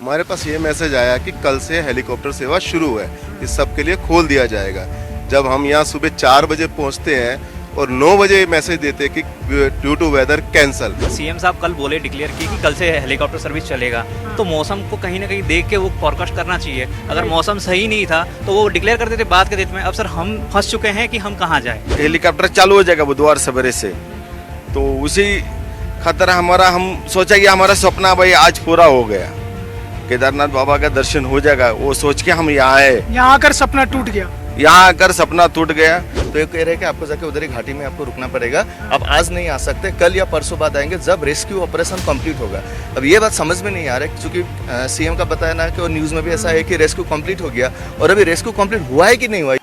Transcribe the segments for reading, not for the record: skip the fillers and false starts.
हमारे पास ये मैसेज आया कि कल से हेलीकॉप्टर सेवा शुरू है, इस सब के लिए खोल दिया जाएगा। जब हम यहाँ सुबह 4 बजे पहुँचते हैं और 9 बजे मैसेज देते हैं कि due to weather cancel. CM साहब कल बोले, डिक्लेयर किए कि कल से हेलीकॉप्टर सर्विस चलेगा, तो मौसम को कहीं ना कहीं देख के वो फॉरकास्ट करना चाहिए। अगर मौसम सही नहीं था तो वो डिक्लेयर कर देते बाद के डेट में। अब सर हम फंस चुके हैं कि हम कहाँ जाएं। हेलीकॉप्टर चालू हो जाएगा बुधवार सवेरे से, तो उसी खतरा हमारा, हम सोचा कि हमारा सपना भाई आज पूरा हो गया, केदारनाथ बाबा का दर्शन हो जाएगा, वो सोच के हम यहाँ आए। यहाँ आकर सपना टूट गया। यहाँ आकर सपना टूट गया। तो ये कह रहे हैं कि आपको जाके उधर ही घाटी में आपको रुकना पड़ेगा। आप आज नहीं आ सकते, कल या परसों बाद आएंगे जब रेस्क्यू ऑपरेशन कंप्लीट होगा। अब ये बात समझ में नहीं आ रहा है, क्योंकि सीएम का बताया ना कि न्यूज़ में भी ऐसा है कि रेस्क्यू कंप्लीट हो गया, और अभी रेस्क्यू कंप्लीट हुआ है कि नहीं हुआ।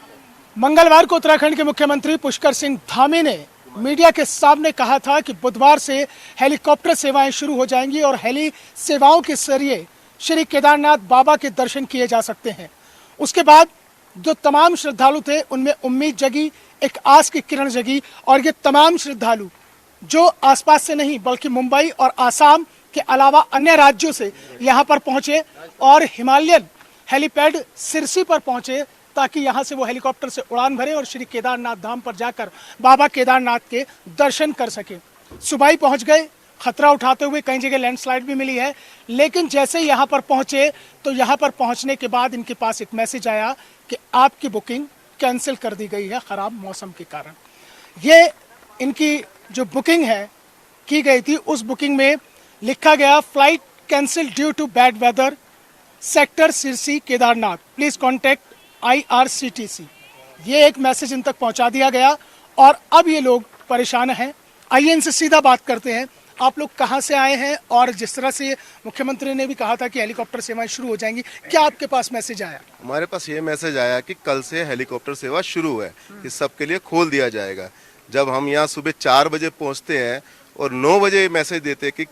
मंगलवार को उत्तराखंड के मुख्यमंत्री पुष्कर सिंह धामी ने मीडिया के सामने कहा था कि बुधवार से हेलीकॉप्टर सेवाएं शुरू हो जाएंगी और हेली सेवाओं के जरिए श्री केदारनाथ बाबा के दर्शन किए जा सकते हैं। उसके बाद जो तमाम श्रद्धालु थे उनमें उम्मीद जगी, एक आस की किरण जगी, और ये तमाम श्रद्धालु जो आसपास से नहीं बल्कि मुंबई और आसाम के अलावा अन्य राज्यों से यहाँ पर पहुंचे और हिमालयन हेलीपैड सिरसी पर पहुंचे ताकि यहाँ से वो हेलीकॉप्टर से उड़ान भरे और श्री केदारनाथ धाम पर जाकर बाबा केदारनाथ के दर्शन कर सके। सुबह ही पहुँच गए, खतरा उठाते हुए, कई जगह लैंडस्लाइड भी मिली है, लेकिन जैसे ही यहाँ पर पहुँचे तो यहाँ पर पहुँचने के बाद इनके पास एक मैसेज आया कि आपकी बुकिंग कैंसिल कर दी गई है खराब मौसम के कारण। ये इनकी जो बुकिंग है की गई थी, उस बुकिंग में लिखा गया flight cancel due to bad weather, sector Sirsi Kedarnath, please contact IRCTC। ये एक मैसेज इन तक पहुंचा दिया गया और अब ये लोग परेशान हैं। आइए इनसे सीधा बात करते हैं। आप लोग कहाँ से आए हैं, और जिस तरह से मुख्यमंत्री ने भी कहा था कि हेलीकॉप्टर सेवाएं शुरू हो जाएंगी, क्या आपके पास मैसेज आया? हमारे पास ये मैसेज आया कि कल से हेलीकॉप्टर सेवा शुरू है, इस सब के लिए खोल दिया जाएगा। जब हम यहाँ सुबह 4 बजे पहुँचते हैं और 9 बजे मैसेज देते हैं कि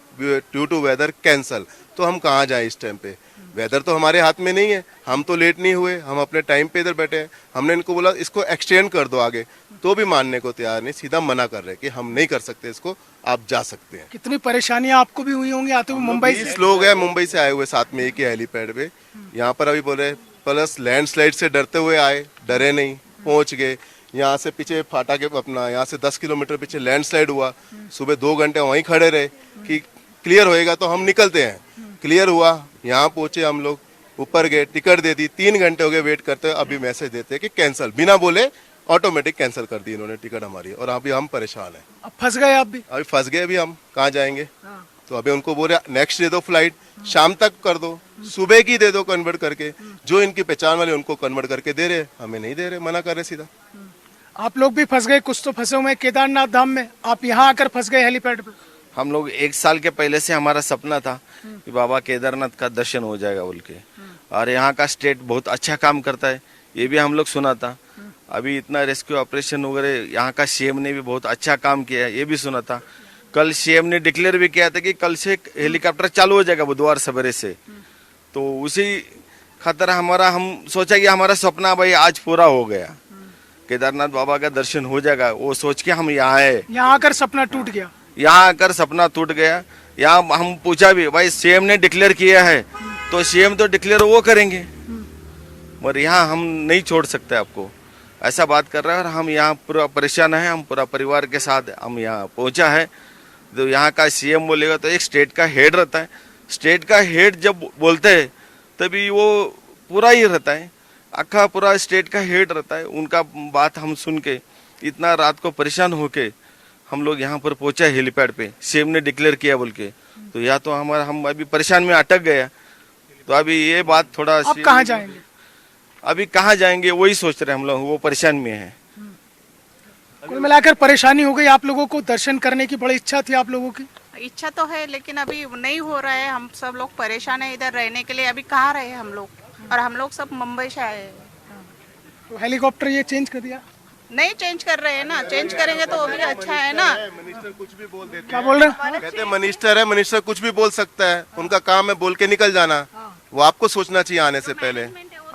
ड्यू टू वेदर कैंसल, तो हम कहाँ जाएं इस टाइम पे? वेदर तो हमारे हाथ में नहीं है, हम तो लेट नहीं हुए, हम अपने टाइम पे इधर बैठे हैं। हमने इनको बोला इसको एक्सटेंड कर दो आगे, तो भी मानने को तैयार नहीं, सीधा मना कर रहे कि हम नहीं कर सकते इसको, आप जा सकते हैं। कितनी परेशानियां आपको भी हुई होंगी आते हुए मुंबई से? 20 लोग हैं मुंबई से आए हुए, साथ में एक ही हेलीपैड पे। यहाँ पर अभी बोले प्लस लैंडस्लाइड से डरते हुए आए, डरे नहीं, पहुंच गए। यहाँ से पीछे फाटा के अपना यहाँ से 10 किलोमीटर पीछे लैंडस्लाइड हुआ, सुबह 2 घंटे वहीं खड़े रहे कि क्लियर होएगा तो हम निकलते हैं। क्लियर हुआ, यहाँ पहुंचे हम लोग, ऊपर गए, टिकट दे दी, 3 घंटे हो गए वेट करते हुए, अभी मैसेज देते हैं कि कैंसिल, बिना बोले ऑटोमेटिक कैंसिल कर दी इन्होंने टिकट हमारी, और अभी हम परेशान हैं। अब फंस गए आप भी? अभी फंस गए, अभी हम कहाँ जाएंगे? तो अभी उनको बोले नेक्स्ट दे दो फ्लाइट, शाम तक कर दो, सुबह की दे दो कन्वर्ट करके, जो इनकी पहचान वाले उनको कन्वर्ट करके दे रहे, हमें नहीं दे रहे, मना कर रहे सीधा। आप लोग भी फंस गए, कुछ तो फंसे हुए केदारनाथ धाम में, आप यहाँ आकर फंस गए हेलीपैड पे। हम लोग 1 साल के पहले से हमारा सपना था कि बाबा केदारनाथ का दर्शन हो जाएगा बोल के, और यहाँ का स्टेट बहुत अच्छा काम करता है, ये भी हम लोग सुना था। अभी इतना रेस्क्यू ऑपरेशन वगैरह यहाँ का सीएम ने भी बहुत अच्छा काम किया है, ये भी सुना था। कल सीएम ने डिक्लेयर भी किया था कि कल से हेलीकॉप्टर चालू हो जाएगा बुधवार सवेरे से, तो उसी खतरा हमारा, हम सोचा कि हमारा सपना भाई आज पूरा हो गया, केदारनाथ बाबा का दर्शन हो जाएगा, वो सोच के हम यहाँ आए। यहाँ आकर सपना टूट गया। यहाँ आकर सपना टूट गया। यहाँ हम पूछा भी, भाई सीएम ने डिक्लेयर किया है तो सीएम तो डिक्लेयर वो करेंगे, मगर यहाँ हम नहीं छोड़ सकते आपको, ऐसा बात कर रहा है। और हम यहाँ पूरा परेशान है, हम पूरा परिवार के साथ हम यहाँ पहुँचा है। तो यहाँ का सीएम बोलेगा तो एक स्टेट का हेड रहता है, स्टेट का हेड जब बोलते हैं तभी वो पूरा ही रहता है, आखा पूरा स्टेट का हेड रहता है। उनका बात हम सुन के इतना रात को परेशान होके हम लोग यहाँ पर पहुंचा हेलीपैड पे, सीएम ने डिक्लेयर किया बोल के, तो या तो हमारा, हम अभी परेशान में अटक गया। तो अभी ये बात थोड़ा, अब कहाँ जाएंगे? अभी कहाँ जाएंगे वही सोच रहे हम लोग, वो परेशान में है। कुल मिलाकर परेशानी हो गई आप लोगों को। दर्शन करने की बड़ी इच्छा थी आप लोगों की? इच्छा तो है, लेकिन अभी नहीं हो रहा है। हम सब लोग परेशान है इधर रहने के लिए। अभी कहाँ रहे हम लोग, और हम लोग सब मुंबई से आए हैं। तो हेलीकॉप्टर ये चेंज कर दिया? नहीं चेंज कर रहे हैं ना, चेंज करेंगे तो वो भी अच्छा है ना। मिनिस्टर कुछ भी बोल देते क्या बोल रहे हैं? कहते हैं मिनिस्टर है, मिनिस्टर कुछ भी बोल सकता है, उनका काम है बोल के निकल जाना। वो आपको सोचना चाहिए आने से पहले।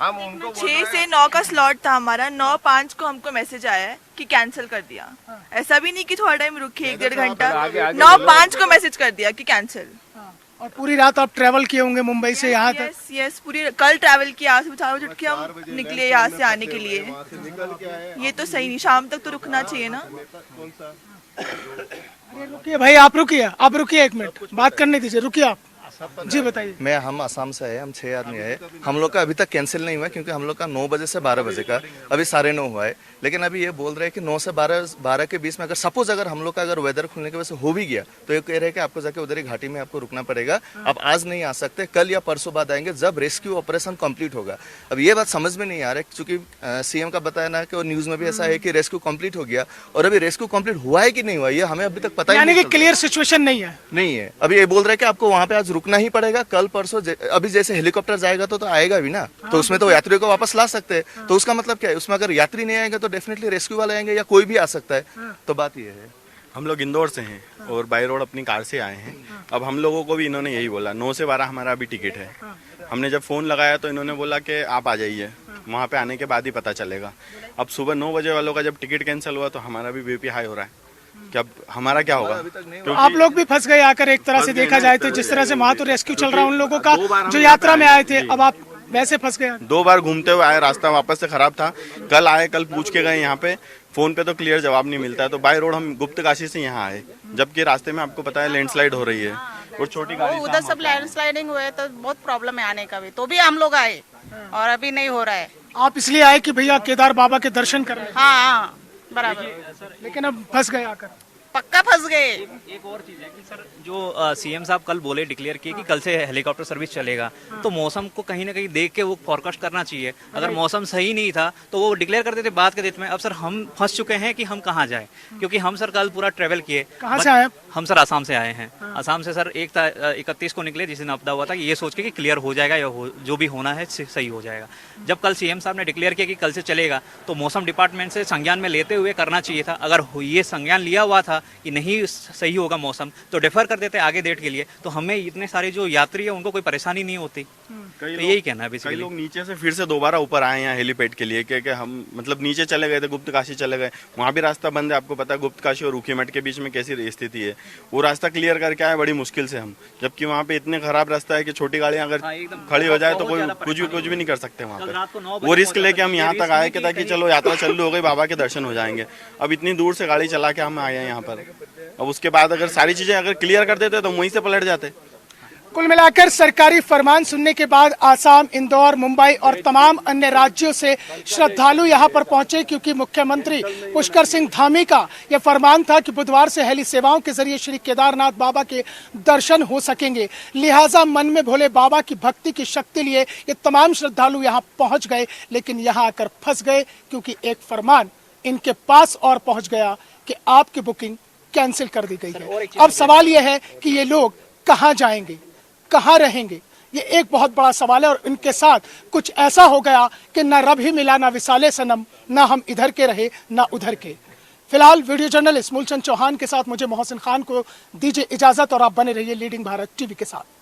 हम उनको 6 से 9 का स्लॉट था हमारा, 9:05 को हमको मैसेज आया है कि कैंसिल कर दिया। ऐसा भी नहीं कि थोड़ा टाइम रुके, 1-1.5 घंटा, 9:05 को मैसेज कर दिया कि कैंसिल। और पूरी रात आप ट्रेवल किए होंगे मुंबई से यहाँ तक? यस यस, पूरी कल ट्रैवल किया, आज 4 बजे उठ के हम निकले यहाँ से आने के लिए। ये तो सही नहीं, शाम तक तो रुकना चाहिए ना। रुकिए भाई, आप रुकिए 1 मिनट, बात करने दीजिए, रुकिए आप जी बताइए। हम आसाम से आए, हम 6 आदमी आए। हम लोग का अभी तक कैंसिल नहीं हुआ क्योंकि हम लोग का 9 बजे से 12 बजे का अभी 9:30 हुआ है। लेकिन अभी ये बोल रहे हैं कि 9 से 12 के बीच में अगर सपोज अगर हम लोग का अगर वेदर खुलने की वजह से हो भी गया तो ये कह रहे हैं कि आपको जाके उधर ही घाटी में आपको रुकना पड़ेगा। आप आज नहीं आ सकते, कल या परसों बाद आएंगे जब रेस्क्यू ऑपरेशन कंप्लीट होगा। अब ये बात समझ में नहीं आ रहा है क्योंकि सीएम का बताया ना कि न्यूज में भी ऐसा है कि रेस्क्यू कंप्लीट हो गया और अभी रेस्क्यू कंप्लीट हुआ है कि नहीं हुआ ये हमें अभी तक पता ही यानी नहीं कि क्लियर सिचुएशन नहीं है। अभी ये बोल रहे हैं कि आपको वहां पे आज रुकना ही पड़ेगा, कल परसों अभी जैसे हेलीकॉप्टर जाएगा तो आएगा भी ना, तो उसमें तो यात्रियों को वापस ला सकते हैं। तो उसका मतलब क्या है, उसमें अगर यात्री नहीं आएगा तो डेफिनेटली रेस्क्यू वाले आएंगे या कोई भी आ सकता है। तो बात ये है, हम लोग इंदौर से हैं और बाई रोड अपनी कार से आए हैं। अब हम लोगों को भी इन्होंने यही बोला 9 से 12 हमारा अभी टिकट है। हमने जब फ़ोन लगाया तो इन्होंने बोला कि आप आ जाइए, वहाँ पे आने के बाद ही पता चलेगा। अब सुबह 9 बजे वालों का जब टिकट कैंसिल हुआ तो हमारा भी बीपी हाई हो रहा है कि अब हमारा क्या होगा। तो आप लोग भी फंस गए आकर, एक तरह से देखा जाए तो जिस तरह से वहां तो रेस्क्यू चल रहा है उन लोगों का जो यात्रा में आए थे, अब आप वैसे फंस गए। 2 बार घूमते हुए आए, रास्ता वापस से खराब था। कल आए, कल पूछ के गए यहाँ पे, फोन पे तो क्लियर जवाब नहीं मिलता है। तो बाय रोड हम गुप्त काशी से यहाँ आए, जबकि रास्ते में आपको पता है लैंडस्लाइड हो रही है और छोटी गाड़ी उधर सब लैंडस्लाइडिंग हुए तो बहुत प्रॉब्लम है आने का भी, तो भी हम लोग आए और अभी नहीं हो रहा है। आप इसलिए आए कि भैया केदार बाबा के दर्शन करने? हाँ बराबर, लेकिन अब फंस गए आकर, पक्का फंस गए। एक और चीज है कि सर जो सीएम साहब कल बोले, डिक्लेयर किए कि कल से हेलीकॉप्टर सर्विस चलेगा, तो मौसम को कहीं ना कहीं देख के वो फोरकास्ट करना चाहिए। अगर मौसम सही नहीं था तो वो डिक्लेयर करते थे बाद के डेट में। अब सर हम फंस चुके हैं कि हम कहाँ जाए, क्योंकि हम सर कल पूरा ट्रेवल किए। कहाँ से आए? हम सर आसाम से आए हैं। आसाम से सर 31 को निकले, जिस दिन आपदा हुआ था, ये सोच के कि क्लियर हो जाएगा या जो भी होना है सही हो जाएगा। जब कल सीएम साहब ने डिक्लेयर किया कि कल से चलेगा तो मौसम डिपार्टमेंट से संज्ञान में लेते हुए करना चाहिए था। अगर ये संज्ञान लिया हुआ था कि नहीं सही होगा मौसम तो डिफर कर देते आगे डेट के लिए, तो हमें इतने सारे जो यात्री है उनको कोई परेशानी नहीं होती। तो यही कहना है कई बेसिकली। लोग नीचे से फिर से दोबारा ऊपर आए हैं हेलीपैड के लिए कि हम मतलब नीचे चले गए थे, गुप्त काशी चले गए, वहाँ भी रास्ता बंद है। आपको पता है गुप्त काशी और रूखीमठ के बीच में कैसी स्थिति है, वो रास्ता क्लियर करके आए बड़ी मुश्किल से हम, जबकि वहाँ पे इतने खराब रास्ता है कि छोटी गाड़ियाँ अगर खड़ी हो जाए तो कोई कुछ भी नहीं कर सकते वहाँ पे। वो रिस्क लेके हम यहाँ तक आए कि ताकि चलो यात्रा चालू हो गई, बाबा के दर्शन हो जाएंगे। अब इतनी दूर से गाड़ी चला के हम आए हैं यहाँ पर, अब उसके बाद अगर सारी चीजें अगर क्लियर कर देते तो वहीं से पलट जाते। कुल मिलाकर सरकारी फरमान सुनने के बाद आसाम, इंदौर, मुंबई और तमाम अन्य राज्यों से श्रद्धालु यहां पर पहुंचे, क्योंकि मुख्यमंत्री पुष्कर सिंह धामी का यह फरमान था कि बुधवार से हेली सेवाओं के जरिए श्री केदारनाथ बाबा के दर्शन हो सकेंगे। लिहाजा मन में भोले बाबा की भक्ति की शक्ति लिए ये तमाम श्रद्धालु यहां पहुंच गए, लेकिन यहां आकर फंस गए क्योंकि एक फरमान इनके पास और पहुंच गया कि आपकी बुकिंग कैंसिल कर दी गई है। अब सवाल यह है कि ये लोग कहाँ जाएंगे, कहाँ रहेंगे, ये एक बहुत बड़ा सवाल है। और इनके साथ कुछ ऐसा हो गया कि न रब ही मिला, न विसाले सनम, न हम इधर के रहे न उधर के। फिलहाल वीडियो जर्नलिस्ट मूलचंद चौहान के साथ मुझे मोहसिन खान को दीजिए इजाजत और आप बने रहिए लीडिंग भारत टीवी के साथ।